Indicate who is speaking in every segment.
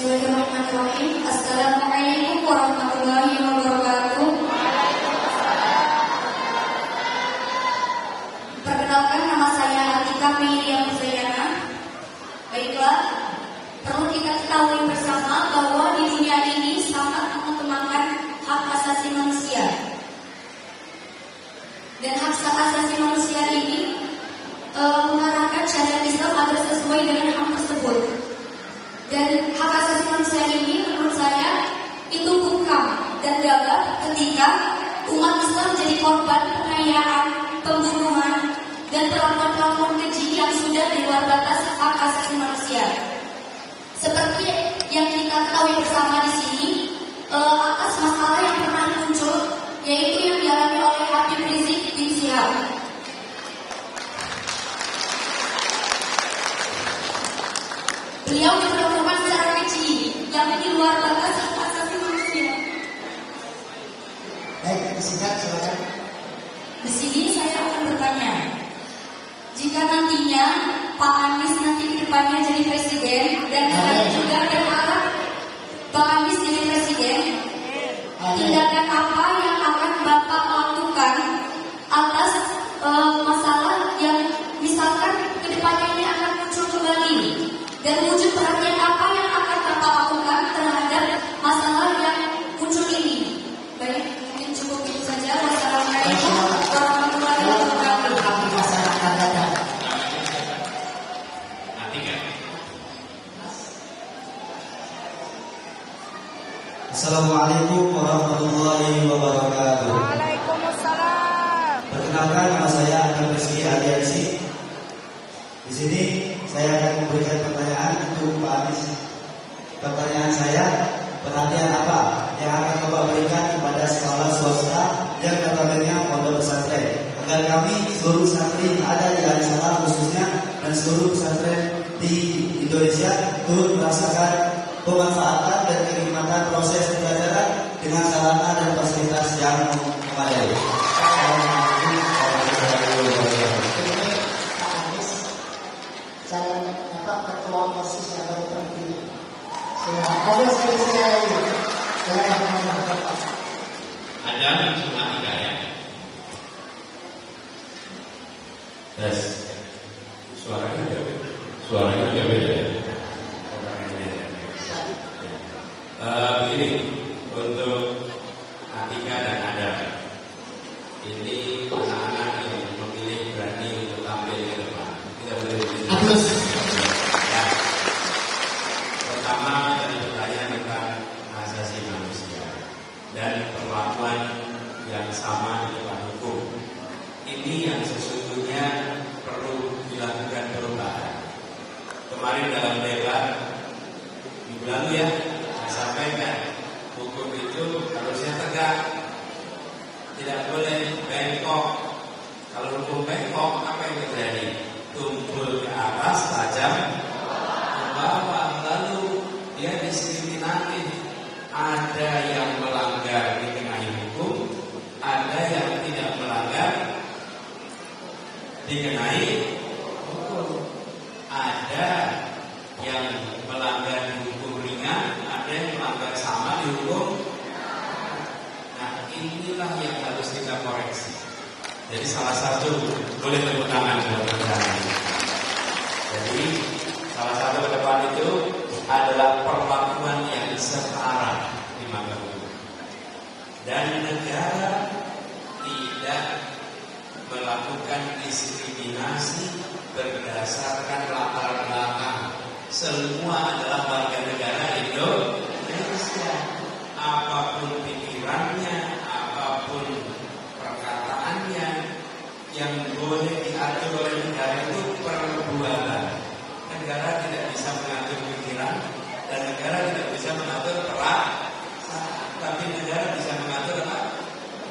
Speaker 1: Bismillahirrahmanirrahim. Assalamualaikum warahmatullahi wabarakatuh. Perkenalkan, nama saya Atika Miriam Zayyana. Baiklah, perlu kita ketahui bersama bahwa di dunia ini sangat mengutamakan hak asasi manusia. Dan hak asasi manusia ini mengharapkan syariat Islam agar sesuai dengan hak tersebut. Dan hak asasi manusia ini menurut saya itu bungkam dan gagap ketika umat Islam menjadi korban penganiayaan, pembunuhan, dan perlakuan-perlakuan keji yang sudah di luar batas hak asasi manusia. Seperti yang kita ketahui bersama di sini, atas masalah yang pernah muncul, yaitu yang dialami oleh Habib Rizik bin Syihab. Beliau diperlakukan secara keji yang di luar batas hak asasi manusia.
Speaker 2: Baik, singkat silakan.
Speaker 1: Di sini saya akan bertanya, jika nantinya Pak Anies nanti ke depannya jadi presiden, dan saya juga berharap Pak Anies jadi presiden, tindakan apa yang akan Bapak lakukan atas masalah yang misalkan ke depannya ini akan muncul kembali? Dan wujud perhatian apa yang akan Bapak lakukan terhadap masalah yang muncul ini? Baik, mungkin cukup itu saja. Wassalamualaikum warahmatullahi wabarakatuh.
Speaker 2: Assalamualaikum warahmatullahi wabarakatuh.
Speaker 3: Waalaikumsalam.
Speaker 2: Perkenalkan, nama saya Akan Rizky Aliansi. Di sini saya akan memberikan pertanyaan untuk Pak Anies. Pertanyaan saya, perhatian apa yang akan Bapak berikan kepada sekolah swasta yang notabene pondok pesantren, agar kami seluruh santri yang ada di Alisala khususnya dan seluruh pesantren di Indonesia turut merasakan pemanfaatan dan kenikmatan proses pembelajaran dengan sarana dan fasilitas yang memadai.
Speaker 4: Saya dapat ketua OSIS yang baru terpilih. Ada saya ini.
Speaker 5: Ada cuma 3 ya. Tes. Suaranya agak beda ya. Begini, untuk Atika dan Adam, ini anak-anak yang memilih berani untuk tampil ke depan. Kita boleh ya. Pertama dari pertanyaan tentang asasi manusia dan perlakuan yang sama di depan hukum. Ini yang sesungguhnya perlu dilakukan perubahan. Kemarin dalam debat minggu lalu ya, saya sampaikan hukum itu harusnya tegak, tidak boleh bengkok. Kalau hukum bengkok, apa yang terjadi? Tumpul ke atas, tajam ke bawah, lalu dia diskriminatif. Ada yang melanggar dikenai hukum, ada yang tidak melanggar dikenai hukum. Ada yang melanggar hukum ringan, ada yang melanggar sama dihukum. Nah, inilah yang harus kita koreksi. Jadi salah satu, boleh tepuk tangan buat pertanyaan. Jadi salah satu ke depan itu adalah perlakuan yang setara di mata hukum. Dan negara tidak melakukan diskriminasi berdasarkan latar belakang. Semua adalah warga negara Indonesia. Apapun pikirannya, apapun perkataannya, yang boleh diatur oleh negara itu perbuatan. Negara tidak bisa mengatur pikiran dan negara tidak bisa mengatur perasaan, tapi negara bisa mengatur apa?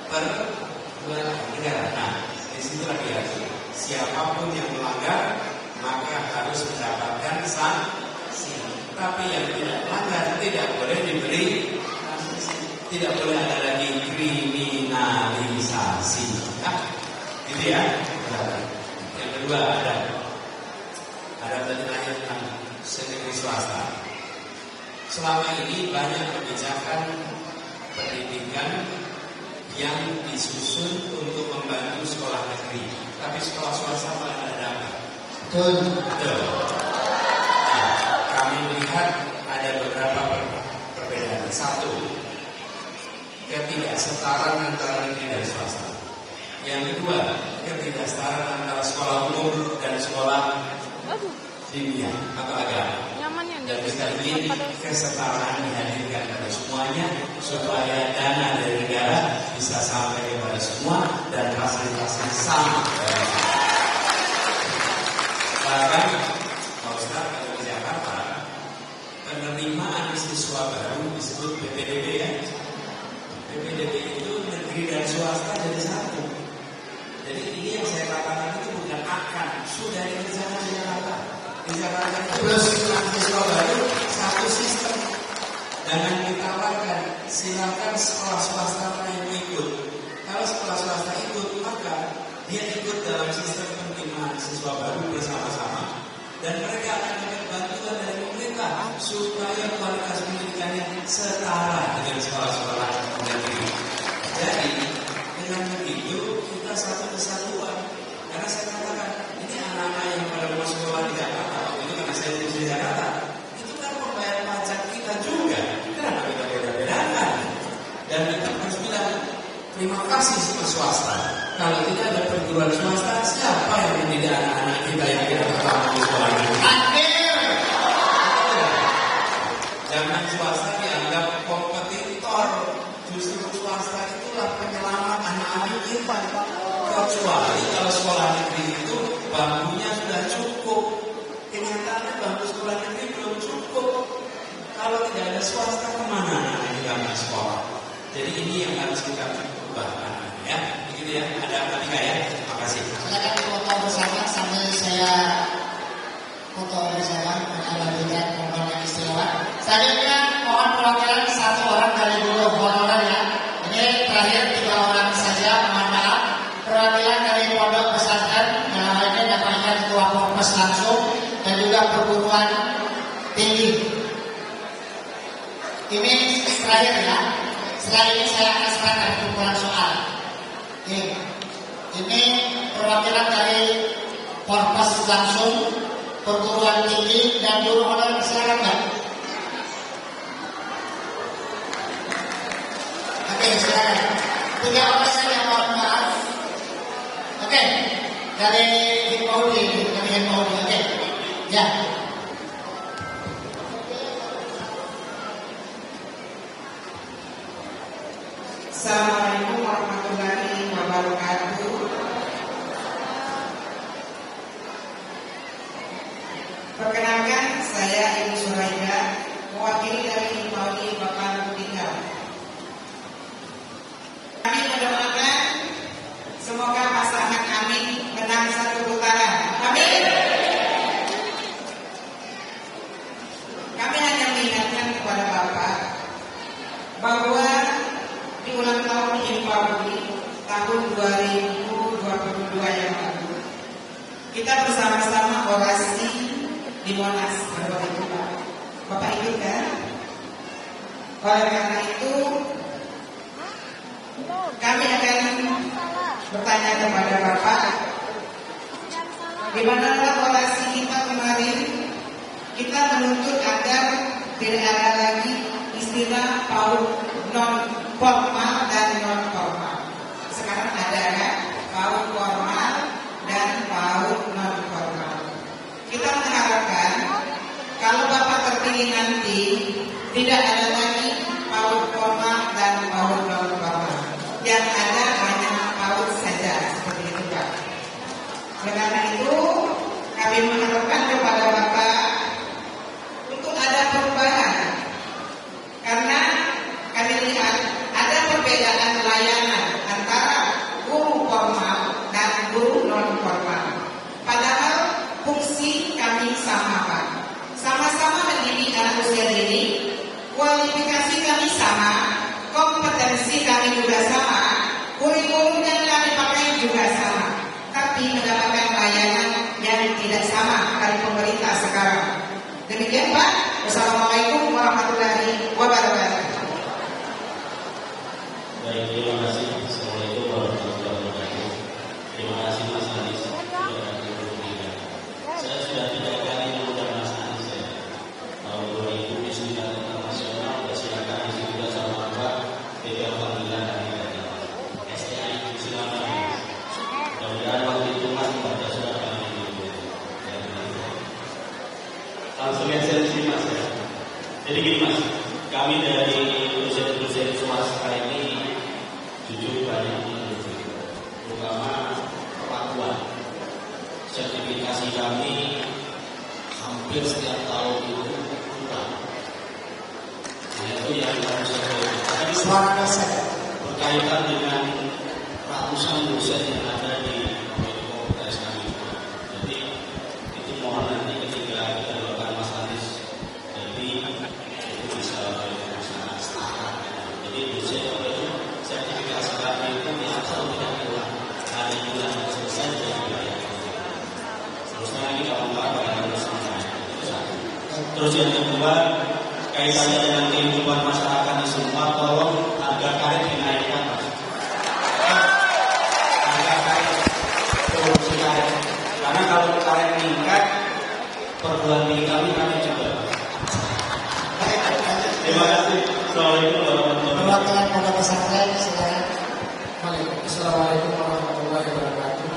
Speaker 5: Perbuatan negara. Nah, disitulah diatur. Siapapun yang melanggar maka harus mendapatkan sanksi. Tapi yang tidak melanggar tidak boleh diberi sanksi. Tidak boleh ada lagi kriminalisasi. Nah, gitu ya. Yang kedua ada tadi tanya tentang negeri swasta. selama ini banyak kebijakan pendidikan yang disusun untuk membantu sekolah negeri, tapi sekolah swasta malah ada apa? Betul. Nah, kami melihat ada beberapa perbedaan. Satu, ketidaksetaraan antara negeri dan swasta. Yang kedua, ketidaksetaraan antara sekolah umum dan sekolah diniyah atau agama. Dan kita ingin kesetaraan dihadirkan pada semuanya supaya dana dari negara bisa sampai kepada semua dan fasilitasnya sama. Bahkan kalau sekarang kalau di Jakarta, penerimaan siswa baru disebut PPDB ya. PPDB itu negeri dan swasta jadi satu. Jadi ini yang saya katakan itu bukan akan, sudah dikerjakan di Jakarta. Di Jakarta itu plus siswa baru satu sistem. Jangan ditawarkan, silakan sekolah swasta yang ikut. Kalau sekolah swasta ikut, maka dia ikut dalam sistem penerimaan siswa baru bersama-sama. Dan mereka akan dapat bantuan dari pemerintah supaya kualitas pendidikannya setara dengan sekolah-sekolah negeri. Jadi dengan begitu kita satu kesatuan. Karena saya katakan ini anak-anak yang pada mau sekolah di Jakarta, itu karena saya di Jakarta, itu kan membayar pajak kita juga. Kenapa kita beda-bedakan? Dan kita harus bilang terima kasih sama swasta. Kalau tidak ada perguruan swasta, siapa yang mendidik anak-anak kita yang tidak pertama di sekolah negeri? Jangan swasta dianggap kompetitor. Justru swasta itulah penyelamat anak-anak kita. Kecuali kalau sekolah negeri itu bangkunya sudah cukup. Kenyataannya bangku sekolah negeri belum cukup. Kalau tidak ada swasta, kemana anak kita nggak sekolah? Jadi ini yang harus kita ubah, ya. Begitu ya. Ada apa tiga ya? Terima kasih.
Speaker 4: Silakan foto bersama sambil saya foto bersama mengajukan permohonan istimewa. Selanjutnya mohon perwakilan satu orang dari dulu honorer ya. Ini terakhir 3 orang saja. Mohon maaf. Perwakilan dari pondok pesantren yang lainnya dapatkan ketua Polres langsung dan juga perguruan tinggi. Ini terakhir ya. Setelah ini saya akan serahkan kumpulan soal. Ini perwakilan dari Polres langsung, perguruan tinggi dan guru honorer, silakan Mbak. Oke, silakan. 3 orang saja, mohon maaf. Oke, dari Pauli, oke, ya.
Speaker 6: Assalamualaikum warahmatullahi wabarakatuh. Perkenalkan, saya Ibu Suraida, mewakili dari Pauli Bapak Tinggal. Kami mendoakan semoga pasangan kami menang 1 putaran. Amin. Kami hanya mengingatkan kepada Bapak bahwa di ulang tahun Pauli tahun 2022 yang lalu kita bersama-sama orasi di Monas. Bapak ikut kan? Oleh karena itu kami akan bertanya kepada Bapak, di manakah orasi kita kemarin kita menuntut agar tidak ada lagi istilah PAUD non formal dan non formal. Sekarang ada kan PAUD formal dan PAUD non formal. Kita mengharapkan kalau Bapak terpilih nanti tidak ada lagi PAUD formal dan PAUD non formal. Yang ada hanya PAUD saja, seperti itu Pak. Oleh karena itu kami mengharapkan kepada Bapak untuk ada perubahan, karena kami lihat ada perbedaan layanan antara guru formal dan guru non formal. Padahal fungsi kami sama Pak. Sama-sama mendidik anak usia dini, kualifikasi kami sama, kompetensi kami juga sama, kurikulum yang kami pakai juga sama. Tapi mendapatkan layanan yang tidak sama dari pemerintah sekarang. Demikian Pak. Wassalamualaikum warahmatullahi
Speaker 7: Langsung esensi Mas ya. Jadi gini Mas, kami dari dosen-dosen swasta ini jujur banyak terutama perlakuan. Sertifikasi kami hampir setiap tahun itu kurang. Nah itu yang harus saya
Speaker 4: Suara dosen.
Speaker 7: berkaitan dengan ratusan dosen yang ada di Fakultas kami. Jadi itu mohon nanti ketika kita lakukan Mas Anis, jadi itu bisa berusaha setara. Jadi dosen itu sertifikasi kami itu asal tidak hilang. Hari bulan selesai jadi dibayar. Terus lagi kawan-kawan harus sama. Itu satu. Terus yang kedua kaitannya dengan kehidupan masyarakat di Sumbar, tolong harga karet dinaikkan Mas. Harga karet, produksi karet. Karena kalau karet meningkat, perguruan tinggi kami juga. Terima kasih. Assalamualaikum warahmatullahi wabarakatuh.
Speaker 4: Perwakilan pondok pesantren, silakan.
Speaker 8: Assalamualaikum warahmatullahi wabarakatuh.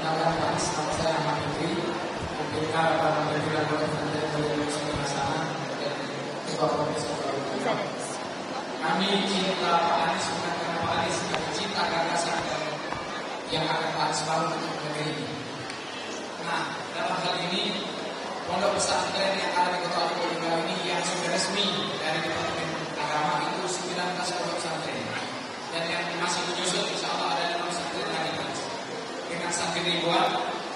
Speaker 8: Nama saya Ahmad Fikri, PPK Para Menteri dan Pondok Pesantren Mulia Sana dan Ketua Profesor. Kami cinta Pak Anies bukan karena Pak Anies, kami cinta gagasan yang akan Pak Anies bangun untuk negeri ini. Nah, dalam hal ini pondok pesantren yang ada di Kota Lubulingga ini yang sudah resmi dari Departemen Agama itu 19 pondok pesantren. Dan yang masih menyusul insya Allah ada 5 pesantren lagi dengan santri ribuan.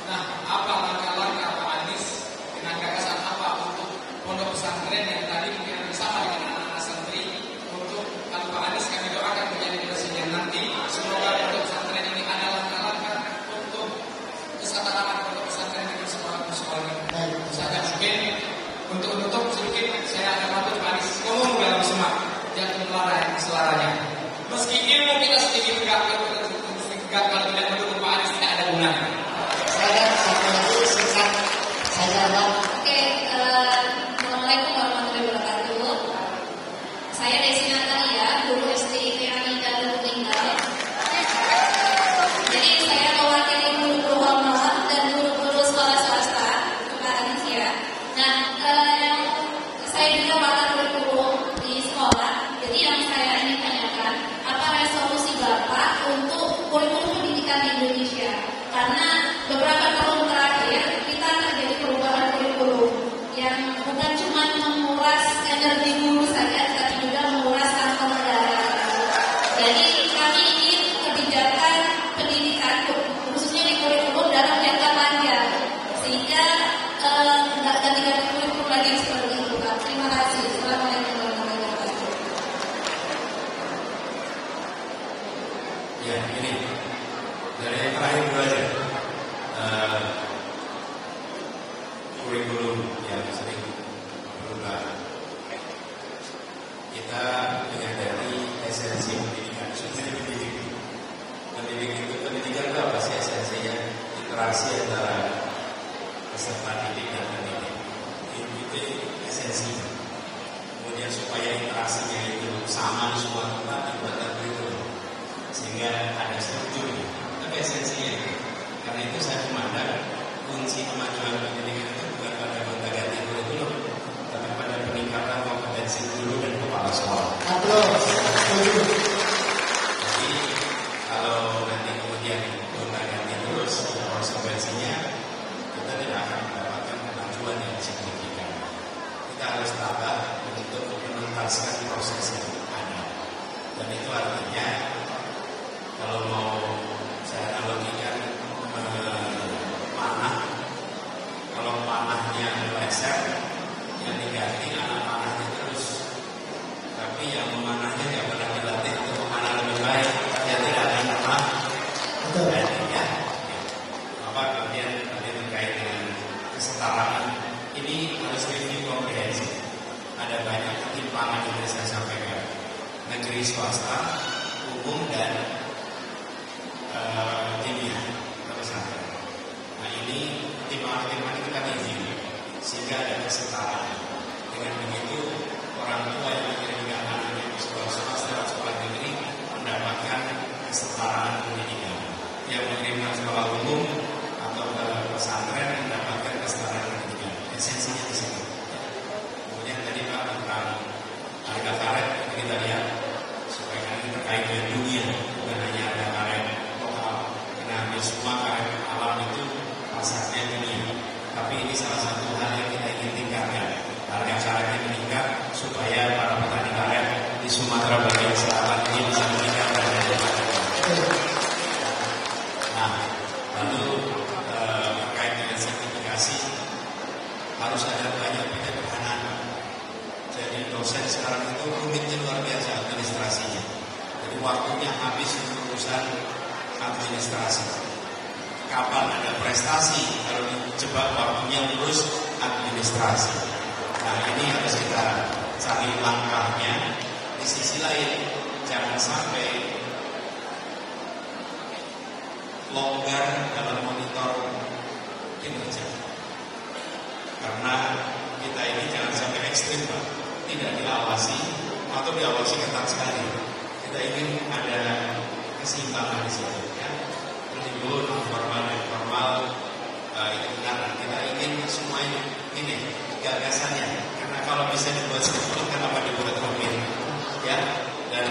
Speaker 8: Nah, apa langkah-langkah Pak Anies dengan gagasan apa untuk pondok pesantren yang tadi mungkin bersama dengan anak-anak santri untuk kalau Pak Anies kami doakan menjadi presiden nanti, semoga pondok pesantren ini ada langkah-langkah untuk kesetaraan pondok pesantren dengan sekolah-sekolah. Saja mungkin untuk menutup sedikit saya akan bantu Pak Anies ngomong dalam semak jantung selaranya. Meski ilmu kita sedikit tegak kalau tidak mendukung Pak Anies tidak ada gunanya.
Speaker 4: Saya satu lagi singkat saya jawab.
Speaker 1: Oke, Assalamualaikum warahmatullahi wabarakatuh. Saya Desi Natalia, guru SDIP Anida Lubulingga. Jadi saya mewakili guru-guru honor dan guru-guru sekolah swasta, Pak Anies ya. Nah, saya juga pakar kurikulum di sekolah. Jadi yang saya ingin tanyakan, apa resolusi Bapak untuk kurikulum pendidikan di Indonesia? Karena beberapa tahun terakhir kita terjadi perubahan kurikulum yang bukan cuma menguras energi guru saja, tapi juga menguras kantong negara. Jadi kami ingin kebijakan pendidikan khususnya di kurikulum dalam jangka panjang sehingga nggak ganti-ganti kurikulum lagi seperti itu Pak. Terima kasih. Assalamualaikum warahmatullahi wabarakatuh.
Speaker 5: Ya, ini dari yang terakhir dulu aja. Kurikulum yang sering berubah. Kita menyadari esensi pendidikan. Pendidikan itu apa sih esensinya? Interaksi antara peserta didik dan pendidik. Itu esensi. Kemudian supaya interaksinya itu sama di semua tempat dibuatkan kurikulum sehingga ada struktur. Tapi esensinya itu. Karena itu saya memandang kunci kemajuan pendidikan itu bukan pada gonta-ganti kurikulum, tapi pada peningkatan kompetensi guru dan kepala sekolah. Jadi kalau nanti kemudian gonta-ganti terus, konsekuensinya kita tidak akan mendapatkan kemajuan yang signifikan. Kita harus tabah untuk menuntaskan proses yang ada. Dan itu artinya kalau mau saya analogikan panah, kalau panahnya meleset, yang diganti anak panahnya terus. Tapi yang memanahnya nggak pernah dilatih untuk memanah lebih baik, dia tidak akan pernah. Ya. Apa kemudian terkait dengan kesetaraan ini harus review komprehensif. Ada banyak ketimpangan yang saya sampaikan. Negeri swasta, umum dan timnya pesantren. Nah ini timbangan-timbangan itu kan izin sehingga ada kesetaraan. Dengan begitu orang tua yang mengirimkan anaknya ke sekolah swasta atau sekolah negeri mendapatkan kesetaraan pendidikan. Yang mengirimkan sekolah umum atau ke pesantren mendapatkan kesetaraan pendidikan. Esensinya di situ. Tapi ini salah satu hal yang kita ingin tingkatkan. Harga-harga meningkat supaya para petani karet di Sumatera bagian selatan ini bisa meningkatkan harga panen. Nah, lalu terkait dengan sertifikasi harus ada banyak penyederhanaan. Jadi dosen sekarang itu rumitnya luar biasa administrasinya. Jadi waktunya habis untuk urusan administrasi. Kapan ada prestasi kalau dijebak waktunya urus administrasi. Nah ini harus kita cari langkahnya. Di sisi lain jangan sampai longgar dalam monitor kinerja. Karena kita ini jangan sampai ekstrim, Pak. Tidak diawasi atau diawasi ketat sekali. Kita ingin ada keseimbangan di situ, ya. Menimbul formal dan informal itu benar. Kita ingin semua ini gagasannya. Karena kalau bisa dibuat seperti kenapa dibuat rumit, ya. Dan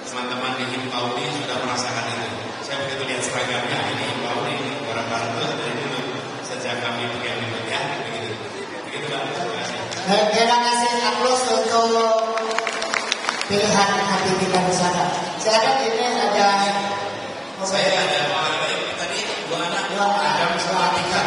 Speaker 5: teman-teman di Himpauli sudah merasakan itu. Saya begitu lihat seragamnya ini Himpauli ini barang-barang itu dari dulu sejak kami begitu, ya. Begitu Pak. Terima kasih.
Speaker 4: Terima kasih aplaus untuk pilihan hati kita di sana. Sekarang ini ada
Speaker 5: Saya